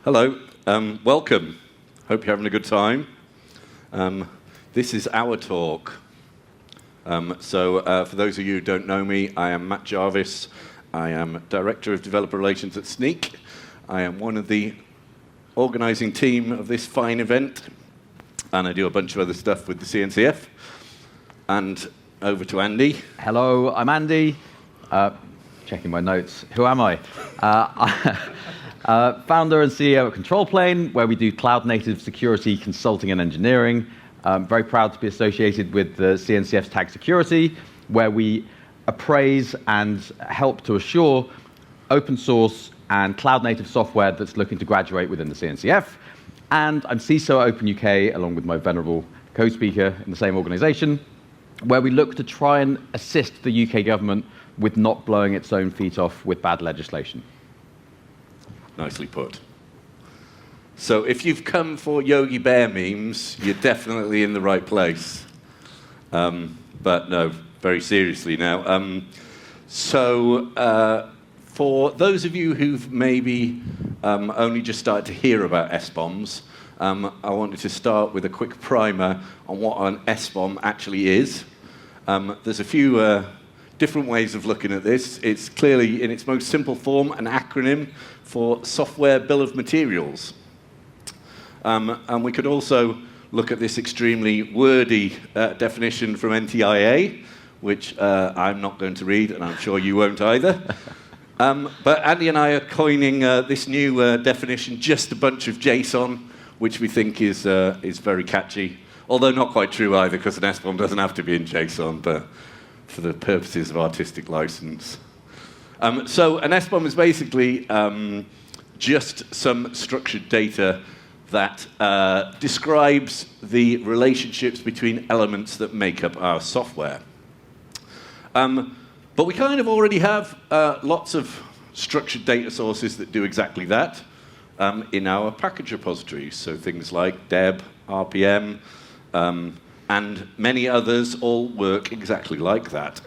Hello, welcome. Hope you're having a good time. This is our talk. For those of you who don't know me, I am Matt Jarvis. I am Director of Developer Relations at Sneak. I am one of the organizing team of this fine event, and I do a bunch of other stuff with the CNCF. And over to Andy. Hello, I'm Andy. Checking my notes. Who am I? Founder and CEO at Control Plane, where we do cloud-native security consulting and engineering. I'm very proud to be associated with the CNCF's Tag Security, where we appraise and help to assure open source and cloud-native software that's looking to graduate within the CNCF. And I'm CISO at Open UK, along with my venerable co-speaker in the same organization, where we look to try and assist the UK government with not blowing its own feet off with bad legislation. Nicely put. So if you've come for Yogi Bear memes, you're definitely in the right place. But no, very seriously now. For those of you who've maybe only just started to hear about SBOMs, I wanted to start with a quick primer on what an SBOM actually is. There's a few different ways of looking at this. It's clearly, in its most simple form, an acronym for Software Bill of Materials. And we could also look at this extremely wordy definition from NTIA, which I'm not going to read, and I'm sure you won't either. But Andy and I are coining this new definition, just a bunch of JSON, which we think is very catchy. Although not quite true either, because an SBOM doesn't have to be in JSON, but for the purposes of artistic license. So an SBOM is basically just some structured data that describes the relationships between elements that make up our software. But we kind of already have lots of structured data sources that do exactly that in our package repositories. So things like deb, RPM, and many others all work exactly like that.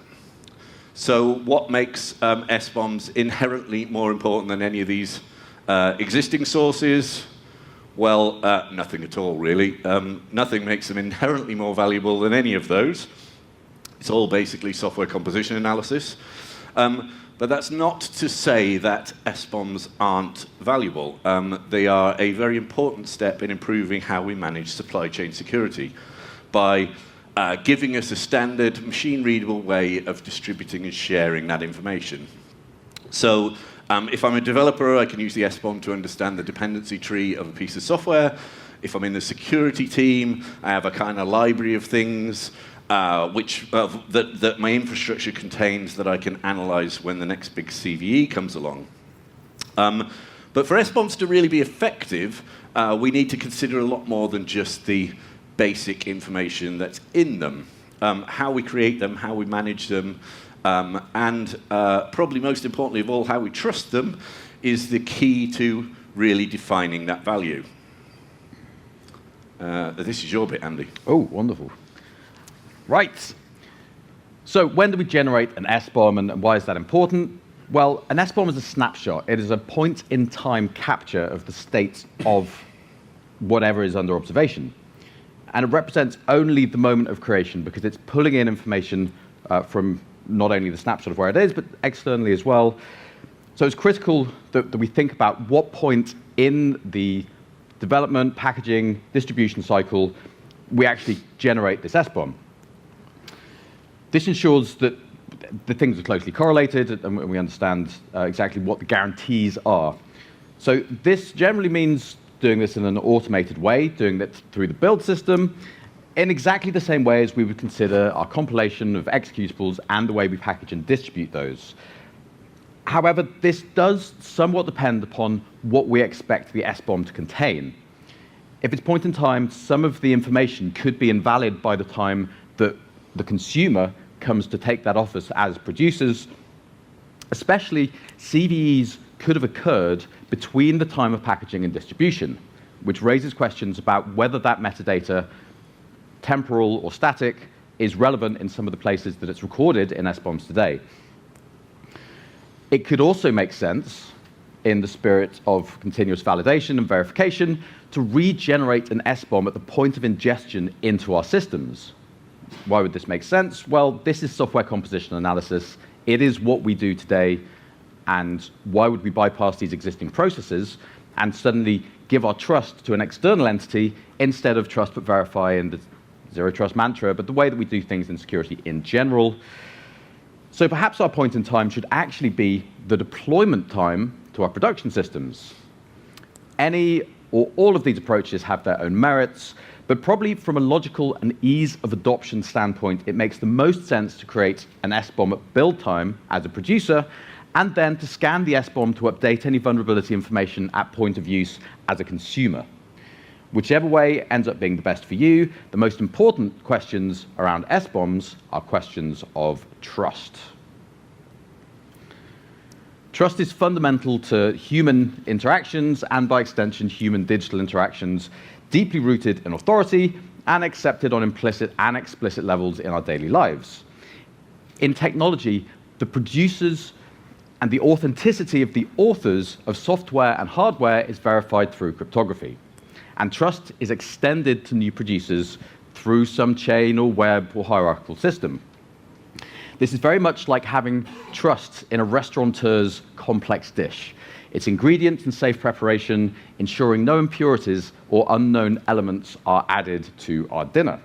So what makes SBOMs inherently more important than any of these existing sources? Well, nothing at all, really. Nothing makes them inherently more valuable than any of those. It's all basically software composition analysis. But that's not to say that SBOMs aren't valuable. They are a very important step in improving how we manage supply chain security by giving us a standard machine-readable way of distributing and sharing that information. So if I'm a developer, I can use the SBOM to understand the dependency tree of a piece of software. If I'm in the security team, I have a kind of library of things that my infrastructure contains that I can analyze when the next big CVE comes along. But for SBOMs to really be effective, we need to consider a lot more than just the basic information that's in them. How we create them, how we manage them, and probably most importantly of all, how we trust them is the key to really defining that value. This is your bit, Andy. Oh, wonderful. Right. So when do we generate an SBOM, and why is that important? Well, an SBOM is a snapshot. It is a point-in-time capture of the state of whatever is under observation. And it represents only the moment of creation because it's pulling in information from not only the snapshot of where it is, but externally as well. So it's critical that we think about what point in the development, packaging, distribution cycle we actually generate this SBOM. This ensures that the things are closely correlated and we understand exactly what the guarantees are. So this generally means doing this in an automated way, doing that through the build system, in exactly the same way as we would consider our compilation of executables and the way we package and distribute those. However, this does somewhat depend upon what we expect the SBOM to contain. If it's point in time, some of the information could be invalid by the time that the consumer comes to take that off us as producers. Especially, CVEs could have occurred between the time of packaging and distribution, which raises questions about whether that metadata, temporal or static, is relevant in some of the places that it's recorded in SBOMs today. It could also make sense in the spirit of continuous validation and verification, to regenerate an SBOM at the point of ingestion into our systems. Why would this make sense? Well, this is software composition analysis. It is what we do today, and why would we bypass these existing processes and suddenly give our trust to an external entity instead of trust but verify and the zero trust mantra, but the way that we do things in security in general. So perhaps our point in time should actually be the deployment time to our production systems. Any or all of these approaches have their own merits, but probably from a logical and ease of adoption standpoint, it makes the most sense to create an SBOM at build time as a producer, and then to scan the SBOM to update any vulnerability information at point of use as a consumer. Whichever way ends up being the best for you, the most important questions around SBOMs are questions of trust. Trust is fundamental to human interactions and, by extension, human digital interactions, deeply rooted in authority and accepted on implicit and explicit levels in our daily lives. In technology, the producers and the authenticity of the authors of software and hardware is verified through cryptography. And trust is extended to new producers through some chain or web or hierarchical system. This is very much like having trust in a restaurateur's complex dish. Its ingredients and safe preparation, ensuring no impurities or unknown elements are added to our dinner.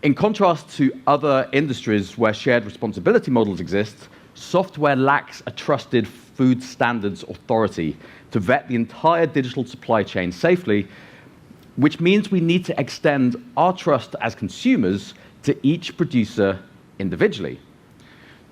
In contrast to other industries where shared responsibility models exist, software lacks a trusted food standards authority to vet the entire digital supply chain safely, which means we need to extend our trust as consumers to each producer individually.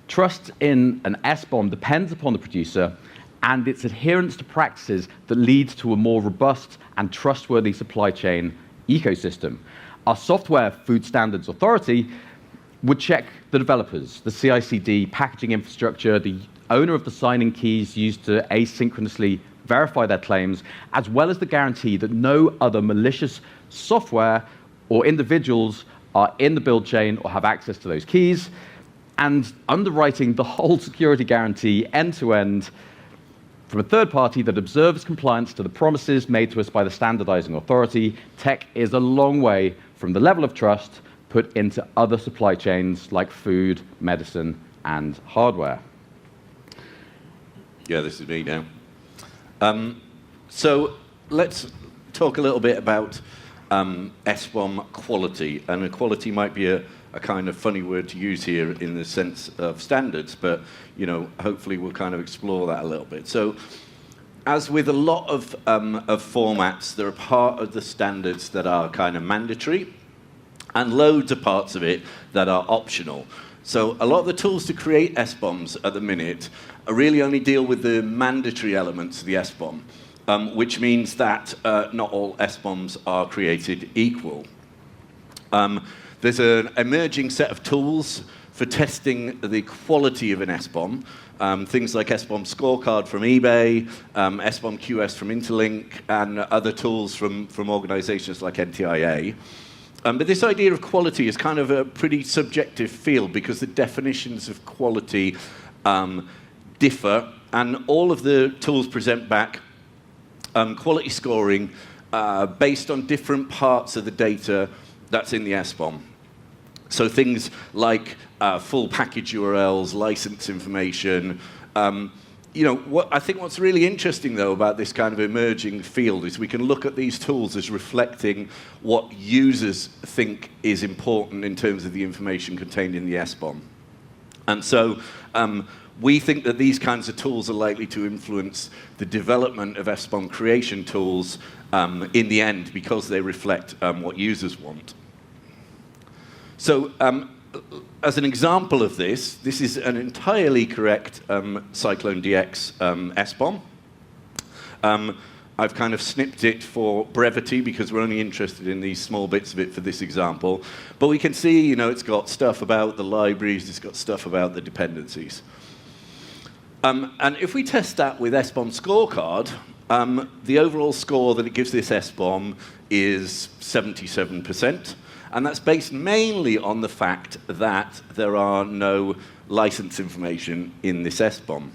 Trust in an SBOM depends upon the producer and its adherence to practices that lead to a more robust and trustworthy supply chain ecosystem. Our software food standards authority would check the developers, the CI/CD, packaging infrastructure, the owner of the signing keys used to asynchronously verify their claims, as well as the guarantee that no other malicious software or individuals are in the build chain or have access to those keys, and underwriting the whole security guarantee end-to-end from a third party that observes compliance to the promises made to us by the standardizing authority. Tech is a long way from the level of trust put into other supply chains like food, medicine, and hardware. Yeah, this is me now. So let's talk a little bit about SBOM quality. And quality might be a kind of funny word to use here in the sense of standards, but hopefully we'll kind of explore that a little bit. So as with a lot of formats, there are part of the standards that are kind of mandatory and loads of parts of it that are optional. So a lot of the tools to create SBOMs at the minute really only deal with the mandatory elements of the SBOM, which means that not all SBOMs are created equal. There's an emerging set of tools for testing the quality of an SBOM, things like SBOM Scorecard from eBay, SBOM QS from Interlink, and other tools from organizations like NTIA. But this idea of quality is kind of a pretty subjective field because the definitions of quality differ, and all of the tools present back quality scoring based on different parts of the data that's in the SBOM. So things like full package URLs, license information. I think what's really interesting, though, about this kind of emerging field is we can look at these tools as reflecting what users think is important in terms of the information contained in the SBOM. And so we think that these kinds of tools are likely to influence the development of SBOM creation tools in the end because they reflect what users want. So as an example of this is an entirely correct Cyclone DX SBOM. I've kind of snipped it for brevity because we're only interested in these small bits of it for this example. But we can see, it's got stuff about the libraries, it's got stuff about the dependencies. And if we test that with SBOM Scorecard, the overall score that it gives this SBOM is 77%. And that's based mainly on the fact that there are no license information in this SBOM.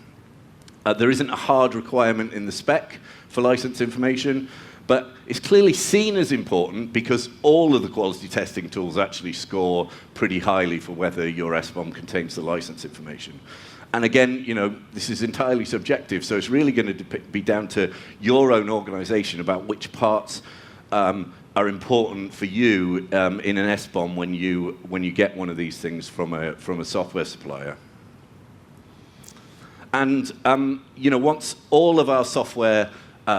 There isn't a hard requirement in the spec for license information, but it's clearly seen as important because all of the quality testing tools actually score pretty highly for whether your SBOM contains the license information. And again, this is entirely subjective, so it's really going to be down to your own organization about which parts are important for you in an SBOM when you get one of these things from a software supplier. And once all of our software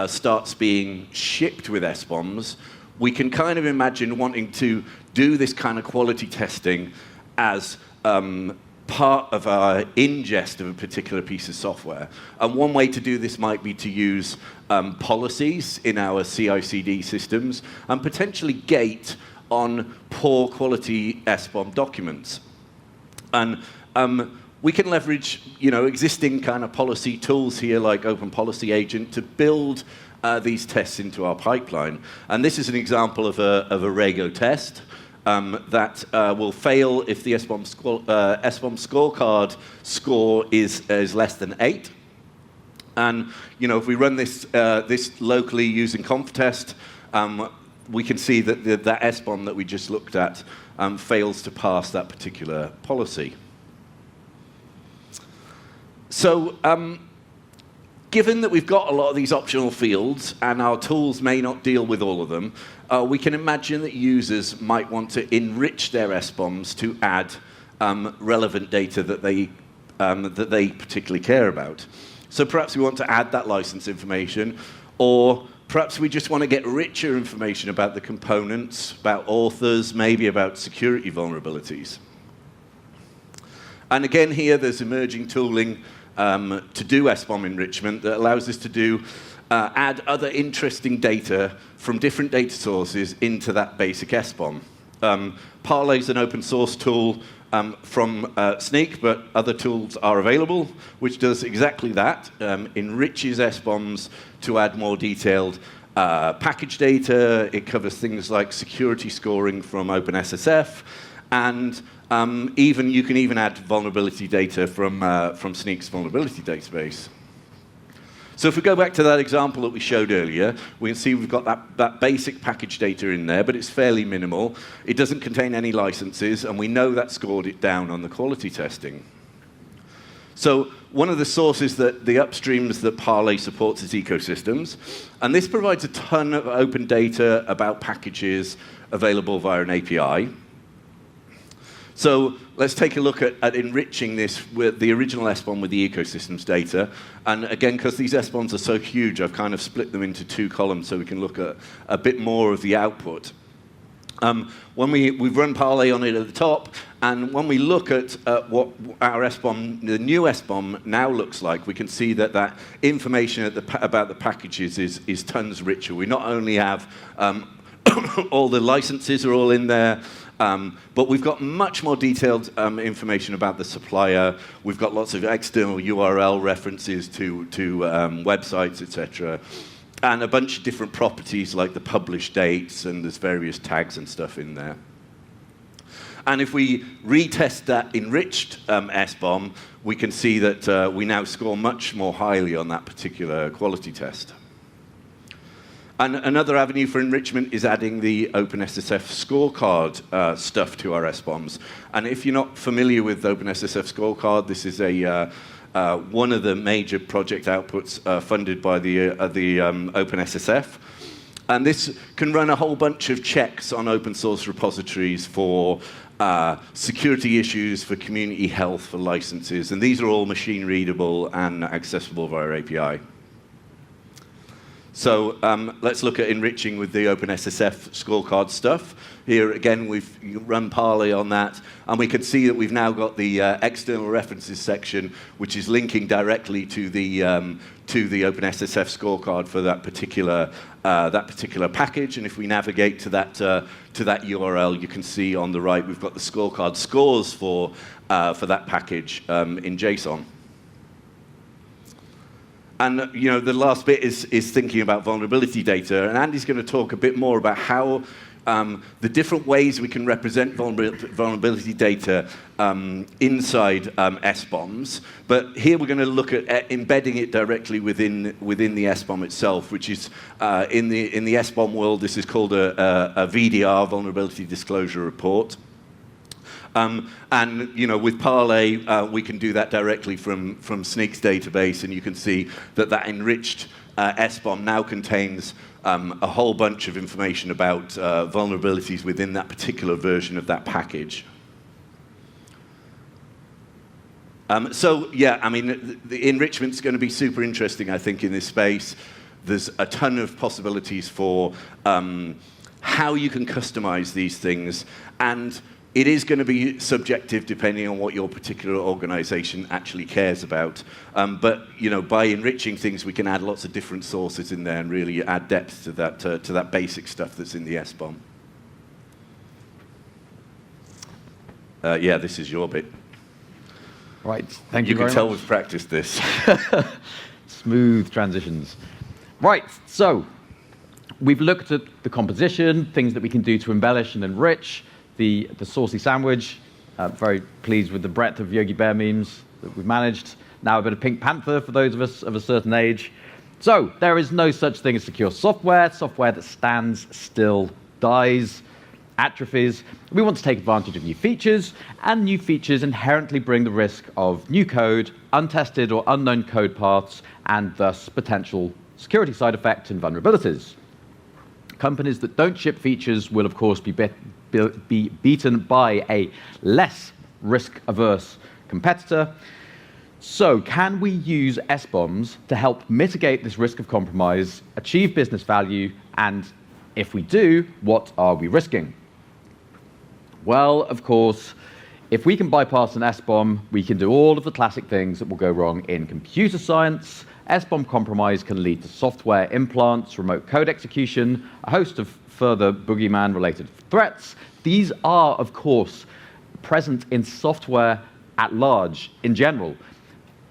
starts being shipped with SBOMs, we can kind of imagine wanting to do this kind of quality testing as part of our ingest of a particular piece of software. And one way to do this might be to use policies in our CI/CD systems and potentially gate on poor quality SBOM documents. And we can leverage existing kind of policy tools here like Open Policy Agent to build these tests into our pipeline. And this is an example of a Rego test. That will fail if the SBOM scorecard score is less than 8. And if we run this locally using Conftest, we can see that that SBOM that we just looked at fails to pass that particular policy. So given that we've got a lot of these optional fields and our tools may not deal with all of them, we can imagine that users might want to enrich their SBOMs to add relevant data that they particularly care about. So perhaps we want to add that license information, or perhaps we just want to get richer information about the components, about authors, maybe about security vulnerabilities. And again, here there's emerging tooling to do SBOM enrichment that allows us to add other interesting data from different data sources into that basic SBOM. Parley is an open source tool from Sneak, but other tools are available, which does exactly that, enriches SBOMs to add more detailed package data. It covers things like security scoring from OpenSSF, and you can even add vulnerability data from Sneak's vulnerability database. So if we go back to that example that we showed earlier, we can see we've got that basic package data in there, but it's fairly minimal. It doesn't contain any licenses, and we know that scored it down on the quality testing. So one of the sources that the upstreams that Parley supports is ecosystems, and this provides a ton of open data about packages available via an API. So let's take a look at enriching this with the original SBOM with the ecosystems data. And again, because these SBOMs are so huge, I've kind of split them into 2 columns so we can look at a bit more of the output. When we've run Parley on it at the top, and when we look at what our SBOM, the new SBOM now looks like, we can see that information about the packages is tons richer. We not only have all the licenses are all in there, but we've got much more detailed information about the supplier. We've got lots of external URL references to websites, etc., and a bunch of different properties like the published dates, and there's various tags and stuff in there. And if we retest that enriched SBOM, we can see that we now score much more highly on that particular quality test. And another avenue for enrichment is adding the OpenSSF scorecard stuff to our SBOMs. And if you're not familiar with OpenSSF scorecard, this is one of the major project outputs funded by the OpenSSF. And this can run a whole bunch of checks on open source repositories for security issues, for community health, for licenses. And these are all machine readable and accessible via API. So let's look at enriching with the OpenSSF scorecard stuff. Here again, we've run Parley on that, and we can see that we've now got the external references section, which is linking directly to the OpenSSF scorecard for that particular package. And if we navigate to that URL, you can see on the right we've got the scorecard scores for that package in JSON. And the last bit is thinking about vulnerability data. And Andy's going to talk a bit more about how the different ways we can represent vulnerability data inside SBOMs. But here we're going to look at embedding it directly within the SBOM itself, which is in the SBOM world, this is called a VDR, Vulnerability Disclosure Report. And with Parlay, we can do that directly from Sneak's database, and you can see that enriched SBOM now contains a whole bunch of information about vulnerabilities within that particular version of that package. The enrichment's going to be super interesting, I think, in this space. There's a ton of possibilities for how you can customize these things, and it is going to be subjective depending on what your particular organization actually cares about. But by enriching things, we can add lots of different sources in there and really add depth to that basic stuff that's in the SBOM. This is your bit. Right, thank you very much. You can tell we've practiced this. Smooth transitions. Right, so we've looked at the composition, things that we can do to embellish and enrich, the saucy sandwich. Very pleased with the breadth of Yogi Bear memes that we've managed. Now a bit of Pink Panther for those of us of a certain age. So there is no such thing as secure software. Software that stands still dies, atrophies. We want to take advantage of new features, and new features inherently bring the risk of new code, untested or unknown code paths, and thus potential security side effects and vulnerabilities. Companies that don't ship features will, of course, be beaten by a less risk-averse competitor. So can we use SBOMs to help mitigate this risk of compromise, achieve business value, and if we do, what are we risking? Well, of course, if we can bypass an SBOM, we can do all of the classic things that will go wrong in computer science. SBOM compromise can lead to software implants, remote code execution, a host of further boogeyman-related threats. These are, of course, present in software at large in general.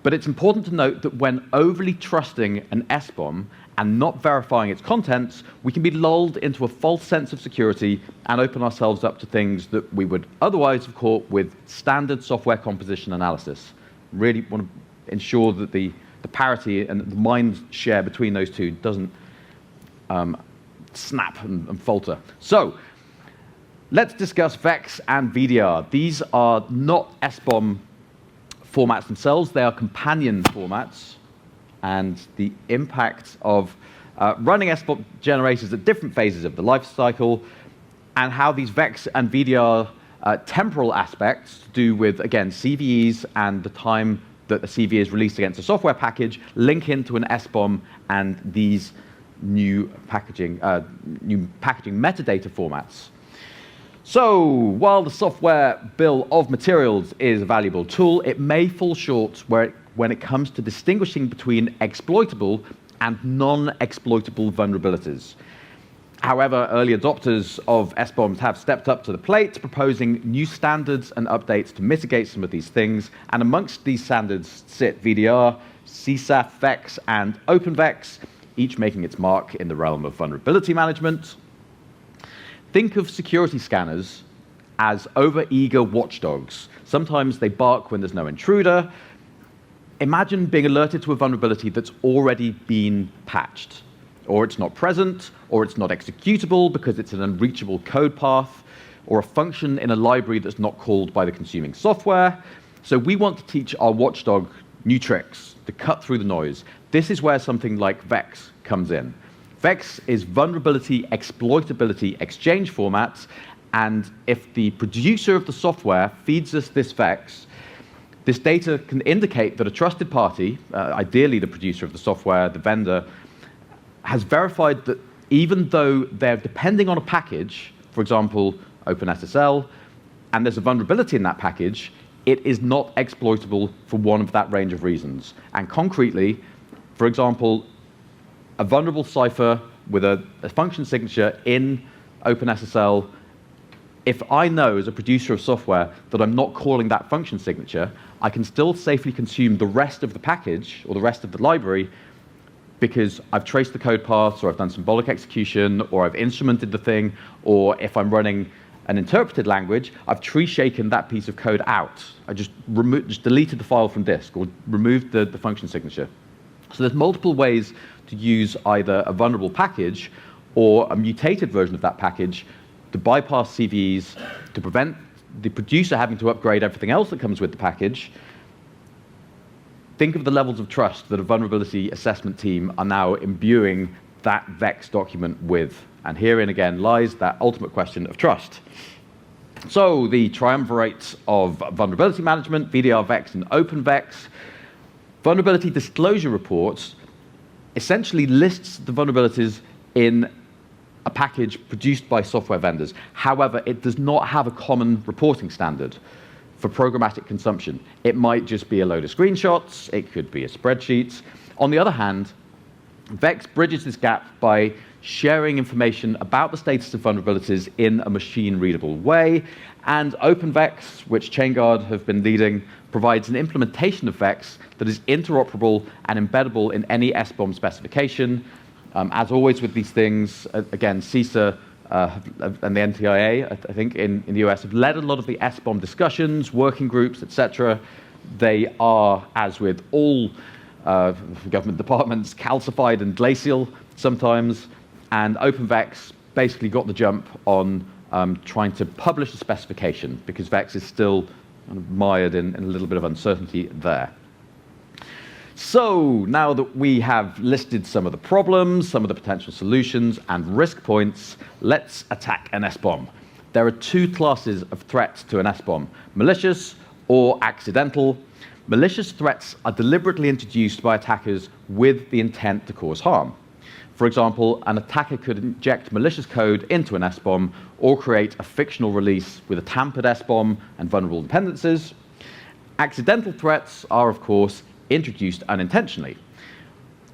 But it's important to note that when overly trusting an SBOM and not verifying its contents, we can be lulled into a false sense of security and open ourselves up to things that we would otherwise have caught with standard software composition analysis. Really want to ensure that the parity and the mind share between those two doesn't snap and falter. So let's discuss VEX and VDR. These are not SBOM formats themselves, they are companion formats, and the impact of running SBOM generators at different phases of the life cycle, and how these VEX and VDR temporal aspects to do with, again, CVEs and the time that the CVE is released against a software package link into an SBOM and these new packaging metadata formats. So while the software bill of materials is a valuable tool, it may fall short when it comes to distinguishing between exploitable and non-exploitable vulnerabilities. However, early adopters of SBOMs have stepped up to the plate, proposing new standards and updates to mitigate some of these things. And amongst these standards sit VDR, CSAF, VEX, and OpenVEX, each making its mark in the realm of vulnerability management. Think of security scanners as over-eager watchdogs. Sometimes they bark when there's no intruder. Imagine being alerted to a vulnerability that's already been patched, or it's not present, or it's not executable because it's an unreachable code path, or a function in a library that's not called by the consuming software. So we want to teach our watchdog new tricks to cut through the noise. This is where something like VEX comes in. VEX is vulnerability exploitability exchange formats, and if the producer of the software feeds us this VEX, this data can indicate that a trusted party, ideally the producer of the software, the vendor, has verified that even though they're depending on a package, for example, OpenSSL, and there's a vulnerability in that package, it is not exploitable for one of that range of reasons. And concretely, for example, a vulnerable cipher with a function signature in OpenSSL, if I know as a producer of software that I'm not calling that function signature, I can still safely consume the rest of the package or the rest of the library because I've traced the code paths, or I've done symbolic execution, or I've instrumented the thing, or if I'm running an interpreted language, I've tree shaken that piece of code out. I just deleted the file from disk, or removed the function signature. So there's multiple ways to use either a vulnerable package or a mutated version of that package to bypass CVEs, to prevent the producer having to upgrade everything else that comes with the package. Think of the levels of trust that a vulnerability assessment team are now imbuing that VEX document with. And herein again lies that ultimate question of trust. So the triumvirate of vulnerability management, VDR VEX and OpenVEX, vulnerability disclosure reports essentially lists the vulnerabilities in a package produced by software vendors. However, it does not have a common reporting standard for programmatic consumption. It might just be a load of screenshots, it could be a spreadsheet. On the other hand, VEX bridges this gap by sharing information about the status of vulnerabilities in a machine-readable way, and OpenVEX, which ChainGuard have been leading, provides an implementation of VEX that is interoperable and embeddable in any SBOM specification. As always with these things, again, CISA and the NTIA, I think, in the US, have led a lot of the SBOM discussions, working groups, etc. They are, as with all government departments, calcified and glacial sometimes, and OpenVEX basically got the jump on trying to publish a specification, because VEX is still kind of mired in a little bit of uncertainty there. So now that we have listed some of the problems, some of the potential solutions, and risk points, let's attack an SBOM. There are two classes of threats to an SBOM: malicious or accidental. Malicious threats are deliberately introduced by attackers with the intent to cause harm. For example, an attacker could inject malicious code into an SBOM or create a fictional release with a tampered SBOM and vulnerable dependencies. Accidental threats are, of course, introduced unintentionally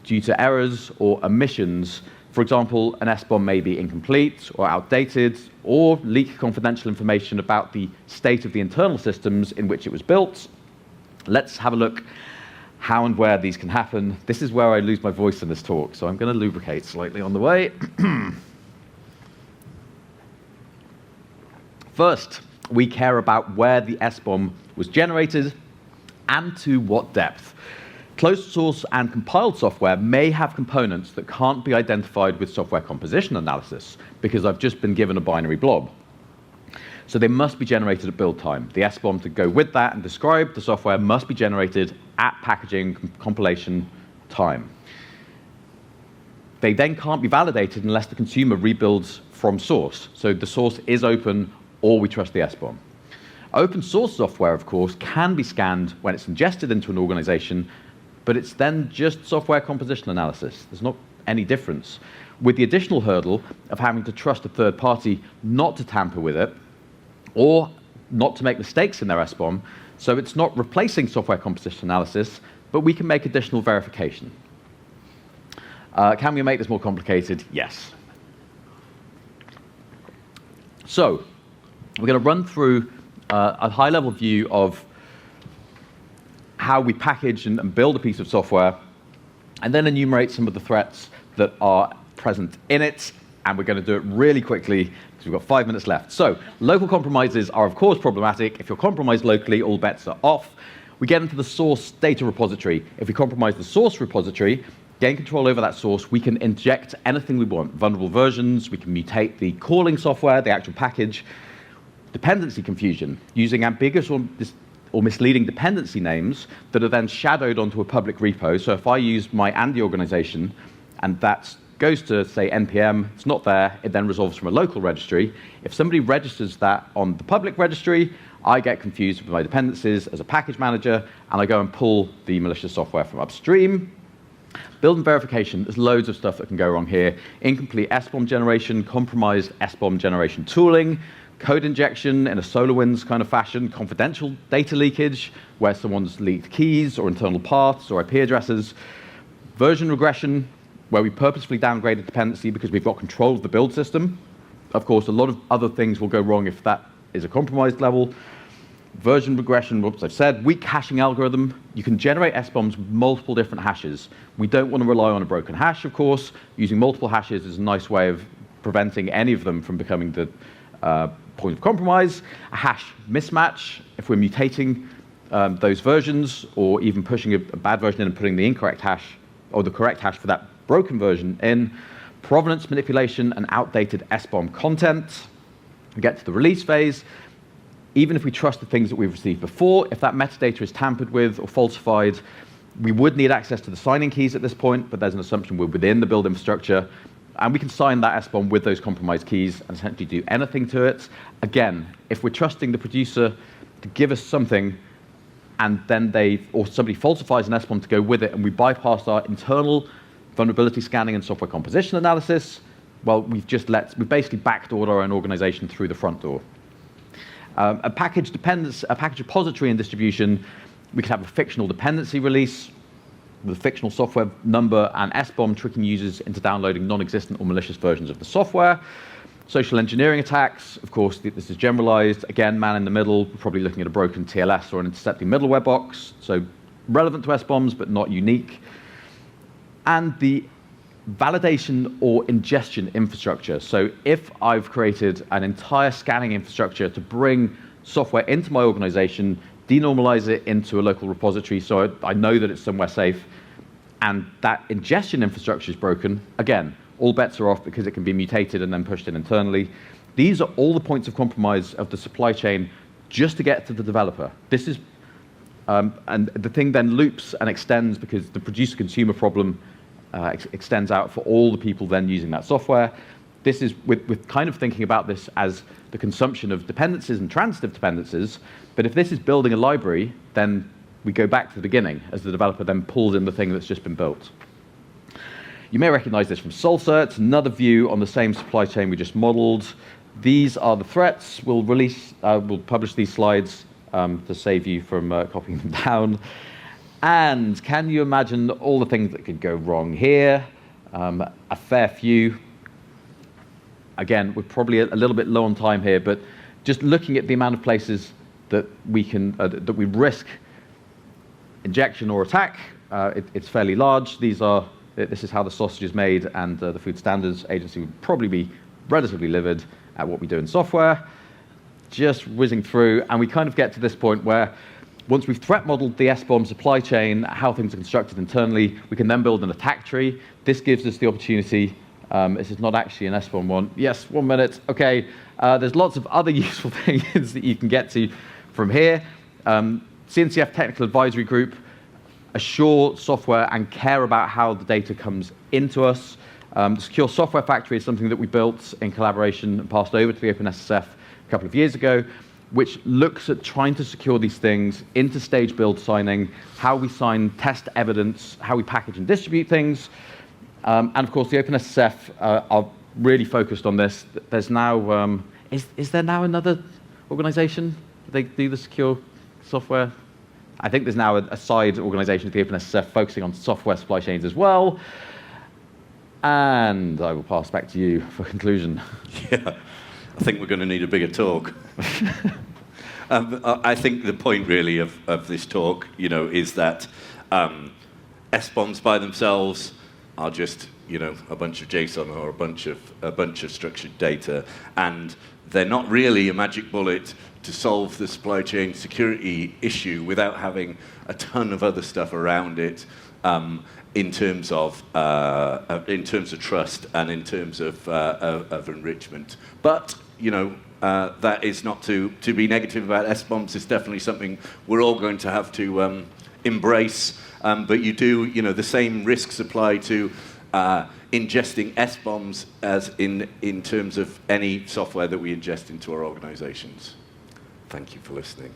due to errors or omissions. For example, an SBOM may be incomplete or outdated, or leak confidential information about the state of the internal systems in which it was built. Let's have a look how and where these can happen. This is where I lose my voice in this talk, so I'm going to lubricate slightly on the way. First, we care about where the SBOM was generated and to what depth. Closed source and compiled software may have components that can't be identified with software composition analysis, because I've just been given a binary blob. So they must be generated at build time. The SBOM to go with that and describe the software must be generated at packaging compilation time. They then can't be validated unless the consumer rebuilds from source. So the source is open, or we trust the SBOM. Open source software, of course, can be scanned when it's ingested into an organization, but it's then just software composition analysis. There's not any difference, with the additional hurdle of having to trust a third party not to tamper with it, or not to make mistakes in their SBOM. So it's not replacing software composition analysis, but we can make additional verification. Can we make this more complicated? Yes. So we're going to run through a high-level view of how we package and build a piece of software, and then enumerate some of the threats that are present in it. And we're going to do it really quickly, because we've got 5 minutes left. So local compromises are, of course, problematic. If you're compromised locally, all bets are off. We get into the source data repository. If we compromise the source repository, gain control over that source, we can inject anything we want. Vulnerable versions, we can mutate the calling software, the actual package. Dependency confusion, using ambiguous or misleading dependency names that are then shadowed onto a public repo. So if I use my Andy organization, and that goes to, say, NPM, it's not there, it then resolves from a local registry. If somebody registers that on the public registry, I get confused with my dependencies as a package manager, and I go and pull the malicious software from upstream. Build and verification, there's loads of stuff that can go wrong here. Incomplete SBOM generation, compromised SBOM generation tooling, code injection in a SolarWinds kind of fashion, confidential data leakage, where someone's leaked keys or internal paths or IP addresses, version regression, where we purposefully downgrade a dependency because we've got control of the build system. Of course, a lot of other things will go wrong if that is a compromised level. version regression, whoops, I've said, weak hashing algorithm. You can generate SBOMs with multiple different hashes. We don't want to rely on a broken hash, of course. Using multiple hashes is a nice way of preventing any of them from becoming the point of compromise. A hash mismatch, if we're mutating those versions, or even pushing a bad version in and putting the incorrect hash, or the correct hash for that broken version in. Provenance manipulation and outdated SBOM content. We get to the release phase. Even if we trust the things that we've received before, if that metadata is tampered with or falsified, we would need access to the signing keys at this point, but there's an assumption we're within the build infrastructure, and we can sign that SBOM with those compromised keys and essentially do anything to it. Again, if we're trusting the producer to give us something, and then or somebody falsifies an SBOM to go with it, and we bypass our internal vulnerability scanning and software composition analysis, well, we've basically backdoored our own organization through the front door. A package repository and distribution, we could have a fictional dependency release with a fictional software number and SBOM tricking users into downloading non-existent or malicious versions of the software. Social engineering attacks, of course, this is generalized. Again, man in the middle, we're probably looking at a broken TLS or an intercepting middleware box, so relevant to SBOMs, but not unique. And the validation or ingestion infrastructure. So if I've created an entire scanning infrastructure to bring software into my organization, denormalize it into a local repository so I know that it's somewhere safe, and that ingestion infrastructure is broken, again, all bets are off because it can be mutated and then pushed in internally. These are all the points of compromise of the supply chain just to get to the developer. This is, and the thing then loops and extends because the producer-consumer problem extends out for all the people then using that software. This is with kind of thinking about this as the consumption of dependencies and transitive dependencies, but if this is building a library, then we go back to the beginning as the developer then pulls in the thing that's just been built. You may recognize this from Salsa. It's another view on the same supply chain we just modeled. These are the threats. We'll publish these slides to save you from copying them down. And can you imagine all the things that could go wrong here? A fair few. Again, we're probably a little bit low on time here, but just looking at the amount of places that we can that we risk injection or attack, it's fairly large. This is how the sausage is made, and the Food Standards Agency would probably be relatively livid at what we do in software. Just whizzing through, and we kind of get to this point where once we've threat modeled the SBOM supply chain, how things are constructed internally, we can then build an attack tree. This gives us the opportunity. This is not actually an SBOM one. Yes, 1 minute. Okay, there's lots of other useful things that you can get to from here. CNCF Technical Advisory Group assure software and care about how the data comes into us. The Secure Software Factory is something that we built in collaboration and passed over to the OpenSSF a couple of years ago, which looks at trying to secure these things into stage build signing, how we sign test evidence, how we package and distribute things. And of course, the OpenSSF are really focused on this. There's now, is there now another organization that they do the secure software? I think there's now a side organization at the OpenSSF focusing on software supply chains as well. And I will pass back to you for conclusion. Yeah. I think we're going to need a bigger talk. I think the point really of this talk, is that SBOMs by themselves are just, a bunch of JSON or a bunch of structured data, and they're not really a magic bullet to solve the supply chain security issue without having a ton of other stuff around it. In terms of trust and in terms of enrichment, but that is not to be negative about SBOMs. It's definitely something we're all going to have to embrace. But the same risks apply to ingesting SBOMs as in terms of any software that we ingest into our organizations. Thank you for listening.